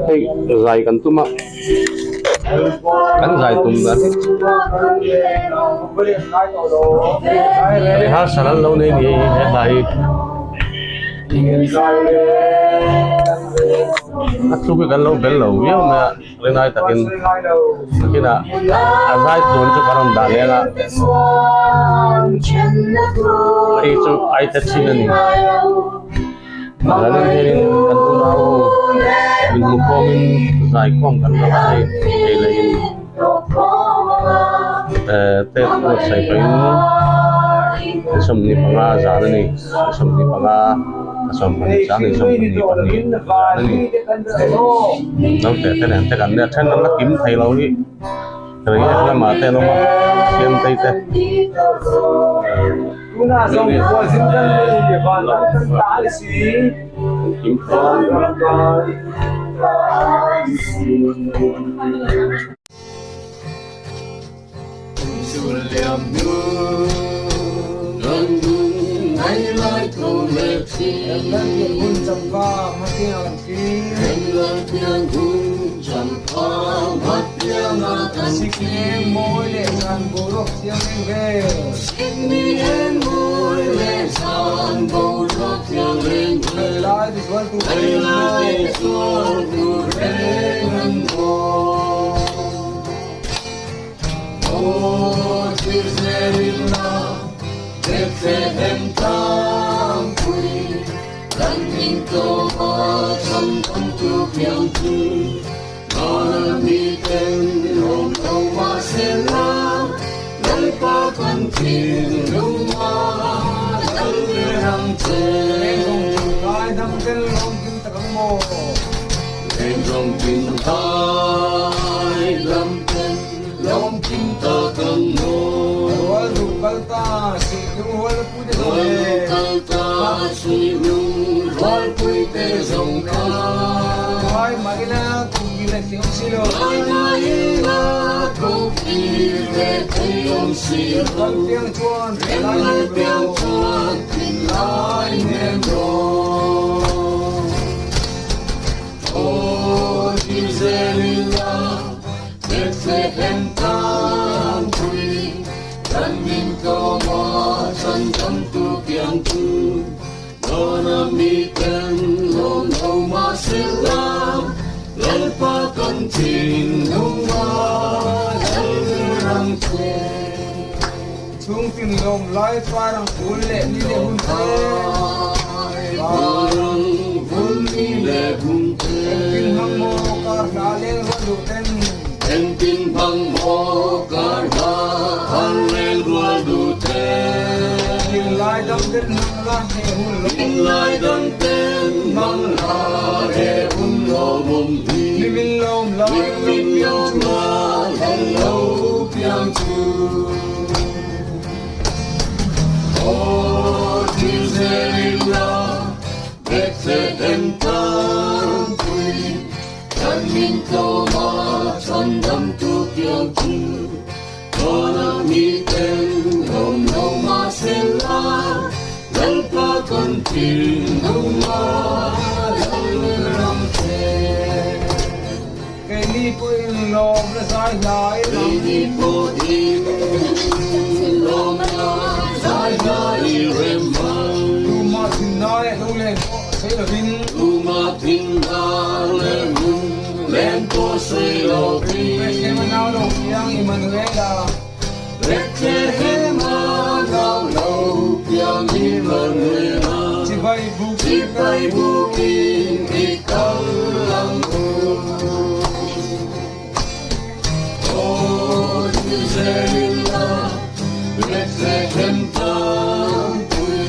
hey zai kan tuma kan zai tum da re ha saral lo nei ni he dai atu ke kan lo bel lo yo ma le nai takin kina azai ton chu karam da le na ai chu ai ta chin ni Lalu jadi kan tu tahu ilmu komin zai kom kan lah ai lain tet ko sai pain som ni panga zana ni som ni panga som ni zana ni som ni pani zana ni nau te kan ne then na kim thai lo ni rồi là mà te lo ma kem tai te Kuna song ko sindan ni de ba la ta li si kim pa su liam nu rang dung ai lai thô lệ chi lan thiên hun cham pa ma tiang ki lan thiên hun cham pa ma tiang a kan ki moi le san bo rok tiang ve ni en moi le san bo rok tiang ve lai dis wal tu ren bo oh tirselina Hem tam quy lan ninh tô ma trăm tâm tu piang tu na mi ten hom tau ma se la lan pa kan tin lung ma lan rang che lai dam tel long tin takam mo en rong tin hai lam ten long tin ta kan mo kalta si nung wal puite zong ka ay magila kugila tiyong silo ay magila kugila tiyong silo tiyong chuan tiyong chuan tilay nebro oh Giselila Bethlehem tam kui Lan min ko mo san tam tu piang tu Dona mi ten lo no ma sila Lal pa kan tin nung ma Lal rang che Chung tin lom lai parang ule ni le hun te Parang ul ni le hun te Tin hang mo kar laleng walu ten En tin hang mo kar laleng walu ten Lai dam ten mang la he hun lo Lai dam ten mang la he hun lo mum hi Living lom la Living lom la Hello piang chu Oh Giselila Bethlehem tam quy Tan min to ma Tan dam tu piang chu Dona mi ten Hom no ma se la Lal pa kan tin nung ma Lal ram che Kay ni po in lom na say lai Kay ni po in lom na say lai remang Luma tinay nule po say labing Luma tinay len po say labing Pwede manalo yang Emanuela Bethlehem agalo piang Emanuela Sibay buking ikaw lang ko Oh Giselila Bethlehem tam tuy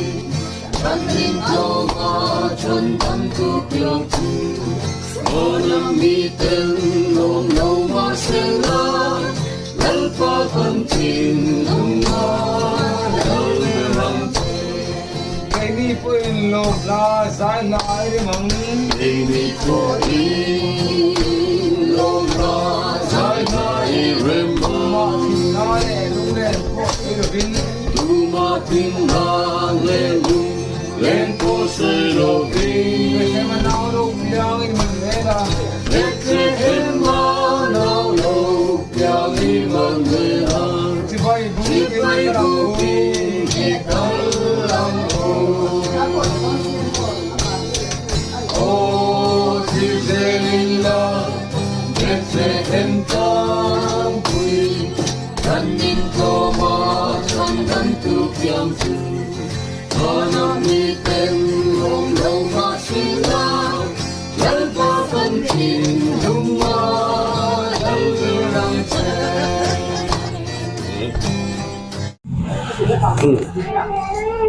Tan ninh to ma chân tâm tu piang tu Ona mi ten long no ma se la Lal pa kan tin nung ma Lal rang che Kay ni po in lom la Zay la ay rimang Kay ni po in lom la Zay la ay rimang Tumating na le lung len po say lovin Tumating na le lung len po say lovin Kay manalo piang Emanuela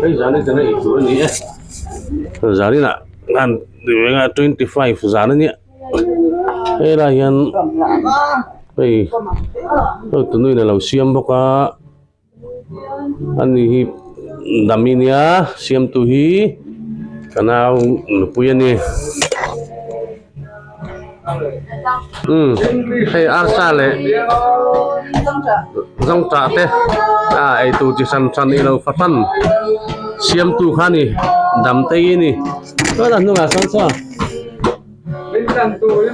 Cái giá này ít rồi nhỉ? Giá này là 25 giá này nhỉ? Đây là hiện đây tụi này là lẩu xiêm bọc à anh đi đam mê nhá xiêm tu hi cái nào nuôi anh hay asa lệ rong trả thế ai tu chỉ san san đi lâu phát phân xiêm tu khăn đi đam tây đi có là nó là san sao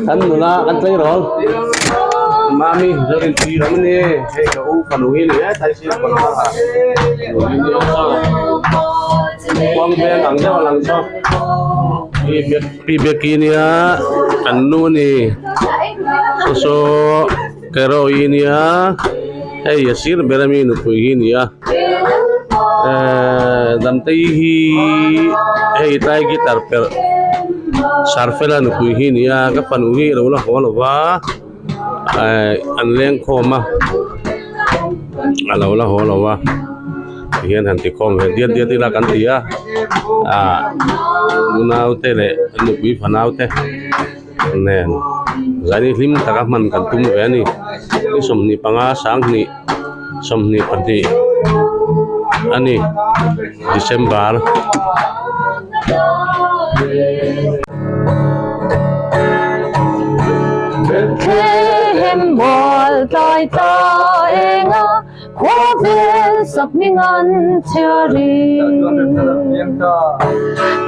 anh nó là anh thấy rồi mami jadi ti ramne he ka u panuhi ni thai si kon ha quang ben ang ja lang so pi bekinia anu ni so kero inia hey yasir berami nu puinia dan hi hey tai gitar per sarfela nu puinia ka panuhi ro la ho lo wa anh lên khom mà lâu là hồ lâu à hiện hành thì khom hiện điên điên thì là cắn tía nào thế này nụ quý phần nào thế nè giải đi lim ta các mình cần tung về này cái sầm ni panga sáng ni sầm ni phần đi anh đi December em bỏ tay ta em á qua về sắp mình ăn cherry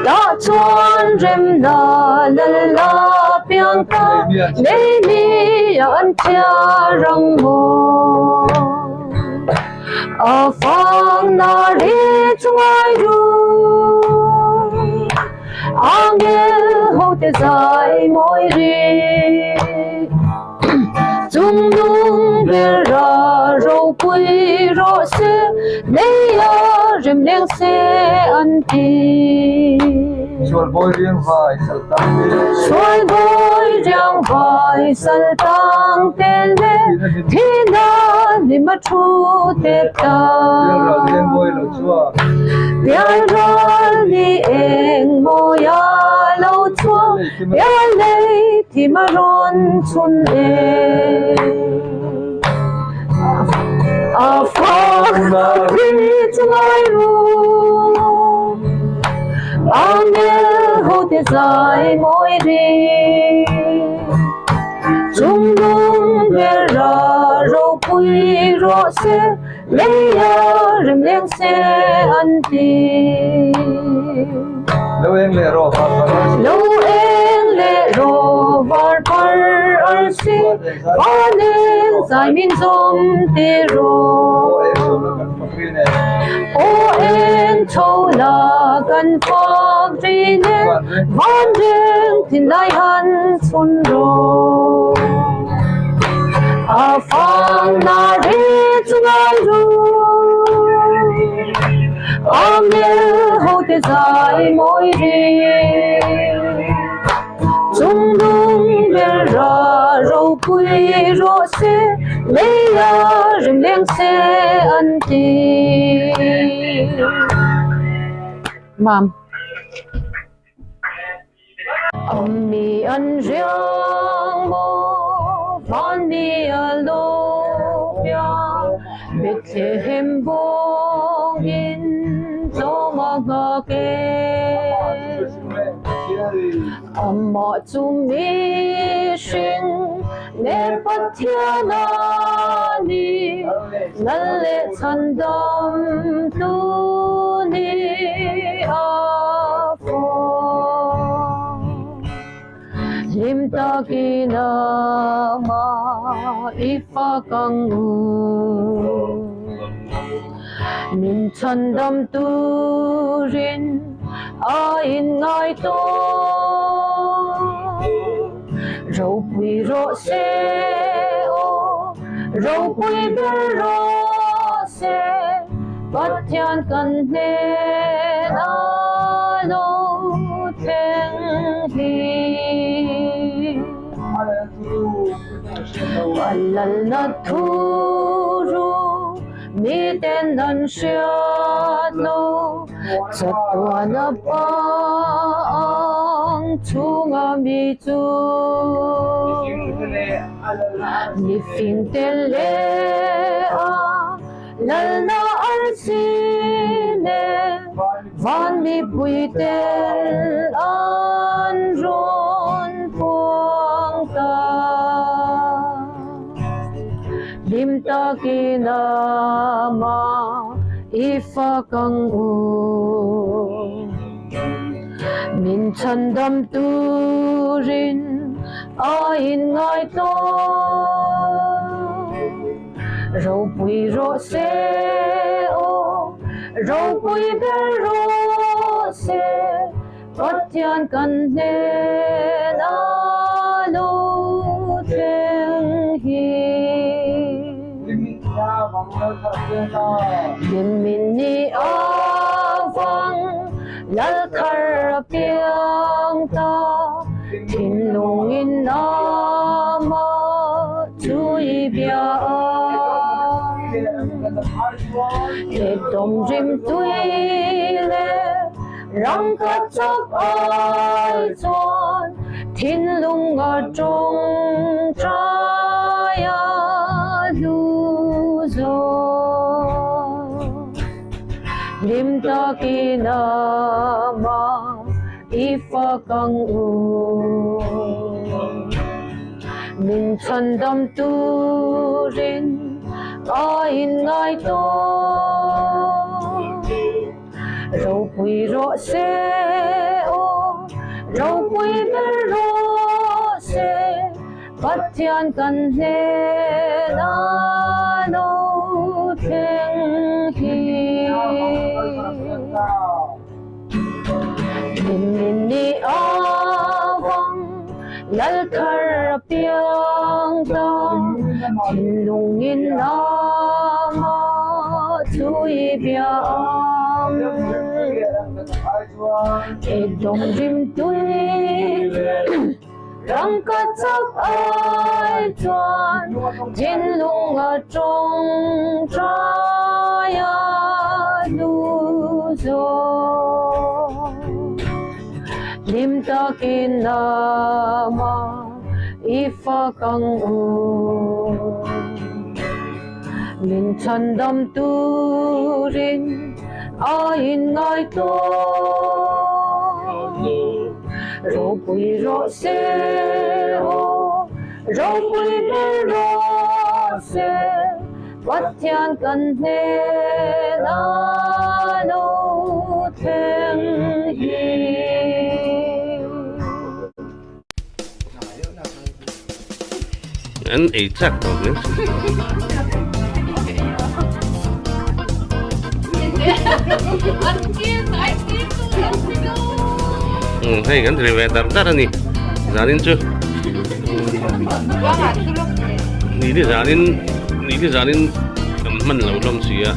đã chuan rem la la la piang ta lấy mi ăn chia răng hồ ở phòng na đi ngoài ru anh hô te dài môi đi chung dung về ra râu quỳ rô xe lấy rem lên xe ăn tì Sual boy riêng vai sal tang tên lệ thì na ni mà thu tê ta riêng boy lo chua biar rồi đi em moya lâu chua biar lấy thì mà ron chun em a phong na ri chai ru anh hô te dài môi đi chung dung về ra rô quỳ rô xe lấy rem lên xe ăn tì lâu em lệ ro var par ar si va nên dài min som te ro ô em châu là gần phong tri nè van đêm tin đại han xuân ro a phong na đi chung ru anh hô te dài môi đi chung dung về ra râu quỳ rô xe lấy rem lên xe ăn tì Mom. Mi ăn riêng mô van mi alo bia biết thêm vô in cho mà ngờ kê mọi chúng mi sinh để bắt thiên đi ngân lệ chân đâm tu đi lim ta kina ma ifa kangu min chan dam turin a in ngai to rau pui ro se o rau pui ber ro se pathian kan ne na lo theng hi walal na thuru mi ten dan shat lo chatwa na pa ang chunga mi chu ni fin tele a lal na ar sine van mi pui tel an ron puang ta lim ta kinama ifa kang u min chan dam turin a in ngai to rau pui ro se o rau pui ber ro se pathian kan ne na lo theng hi Lim ni avang lal thar piang ta thin lungin nama chui bia le tom rim tui le rang ka chak ai chon thin lung a trong traya lu zo lim ta kinama ifa kang u min chan dam turin a in ngai to rau pui ro se o rau pui ber ro se pathian kan ne na lo theng hi min ni avang lal thar piang ta thin lungin nama chui bia e dom rim tui rang ka chak ai chuan jin lung a trong traya lu zo lim ta kinama ifa kang u min chan dam turin a in ngai to rau pui ro se o rau pui ber ro se pathian kan ne na lo theng hi anh ấy chắc đâu nữa hay kan dari wetar nih zanin cu ini zanin teman lah belum sih ya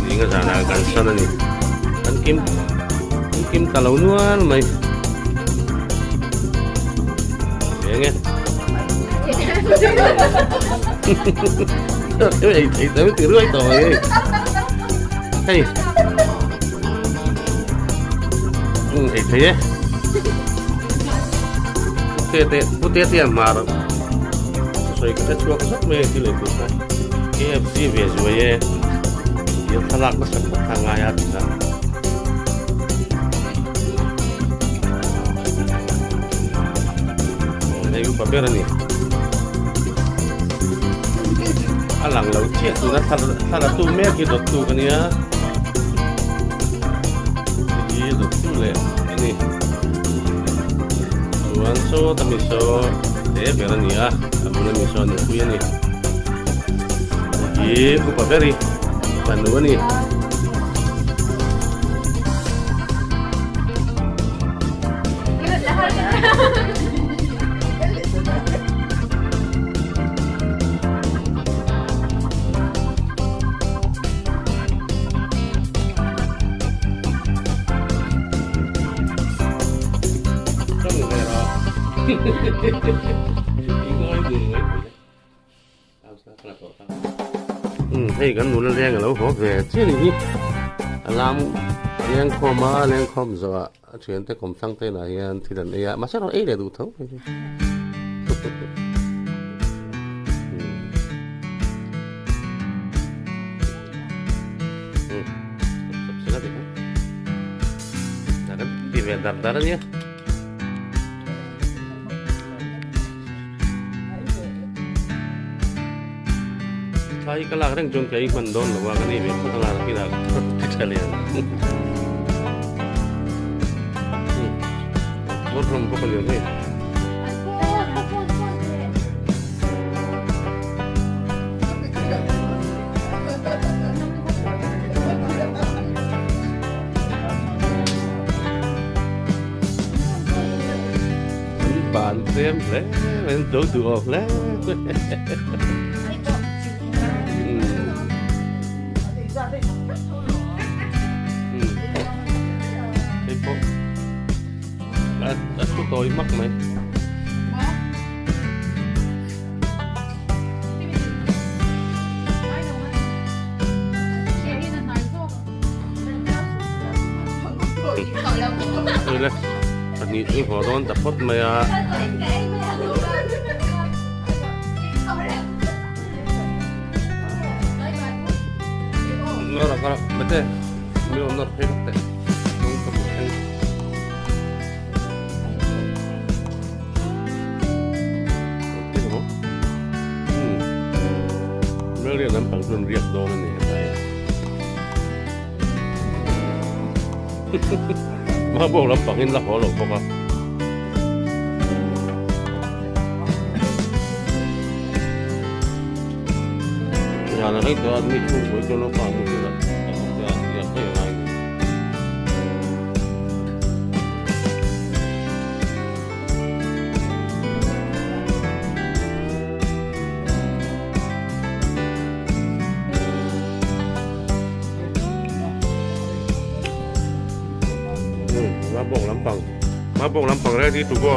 ini nggak sana kan sana nih kan kim kalau nuan mai ya nggak tapi tiru itu hey thế nhé putih tiang marah soalnya kita cuma kesat mesti lebih besar KFC biasa ya dia salak besar tengah ya bisa ini gue pamer nih alang laut cek tuh nah salah tuh mer gitu tuh kan ya gitu tuh le ini tuan so tapi so beran ya abuna miso nih kuya nih gue pamer nih มันหนูนี่ต้องอยู่ในรออีกน้อยดึงไว้เอาซะกระโดดให้กันหนูเลี้ยงกันแล้วหัวแก่ที่นี่alam yang koma yang kom so chuyện tới cùng sang tới là hiện thì lần ấy mà sao nó ấy để đủ thấu tìm về đập đá đó nhé Saya kalau kadang jom kayak ikan don loh, kan ini biar kita lah kita kita lihat. Buat belum pokok lihat ni. Bạn xem lẽ, mình tưởng được lẽ. Đất của tôi mắc mày đây đây thật nhị cái họ đón tập phốt mày à nó là con bật đây nếu nó thấy bật đây không có một cáiเรียกน้ำปังจนเรียกโดนนี่ไปมาบอกน้ำปังนี่ละหัวหลงพวกเราอย่างนั้นให้ตัวมีชูหัวจนน้ำปังหมดเลยละอยากให้อะไรมาบอกลำปังแรกที่ถูกก็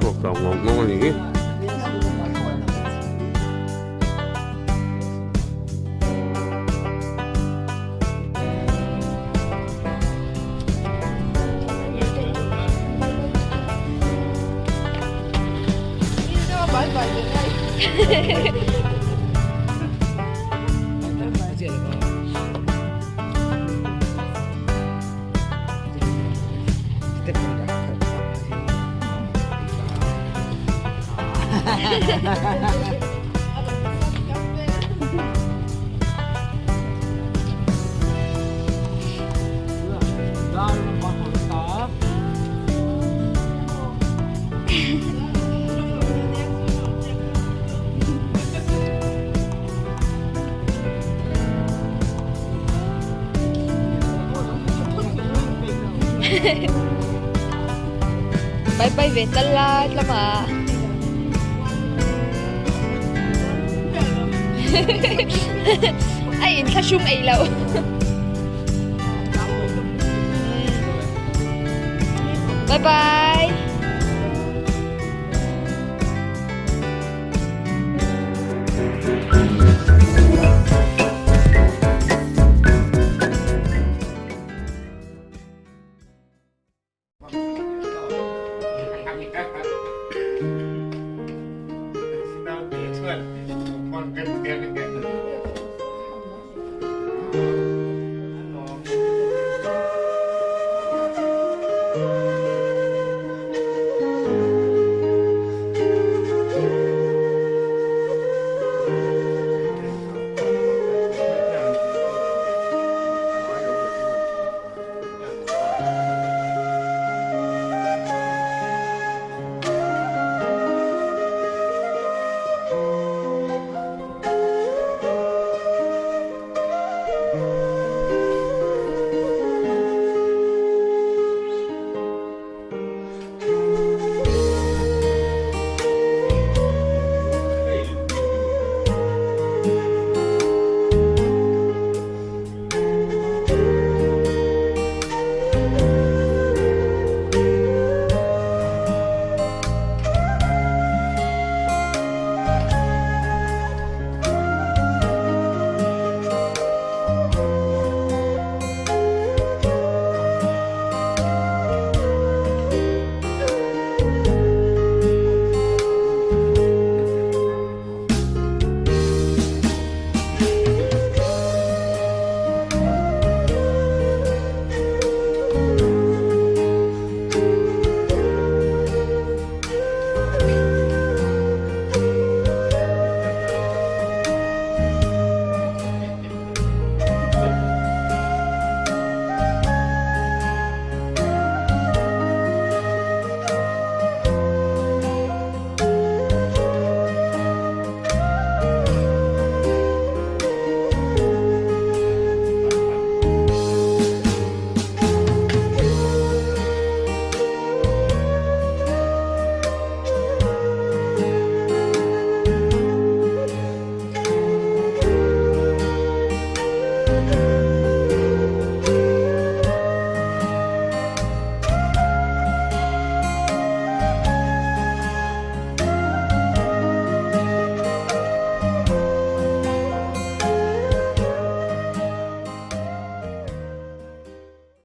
พวกเรางงอย่างนี้Bye-bye về Talat lama. Ay, kasum ay law. Bye-bye. Con